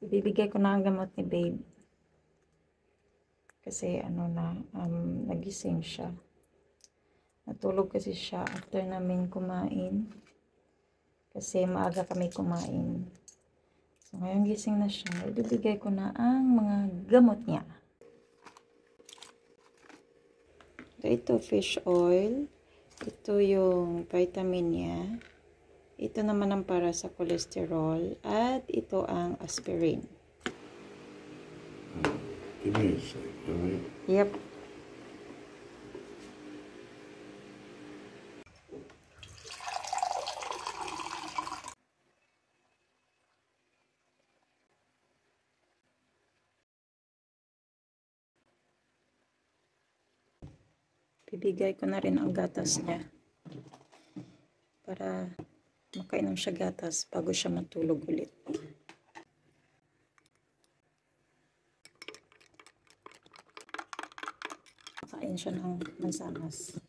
Ibibigay ko na ang gamot ni babe. Kasi nagising siya. Natulog kasi siya after namin kumain. Kasi maaga kami kumain. So ngayon gising na siya. Ibibigay ko na ang mga gamot niya. So, ito fish oil. Ito yung vitamin niya. Ito naman ang para sa cholesterol. At ito ang aspirin. Give me a sec, alright? Yep. Bibigay ko na rin ang gatas niya. Para makainom siya gatas bago siya matulog ulit. Kain siya ng mansanas.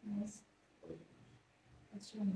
Nice. That's your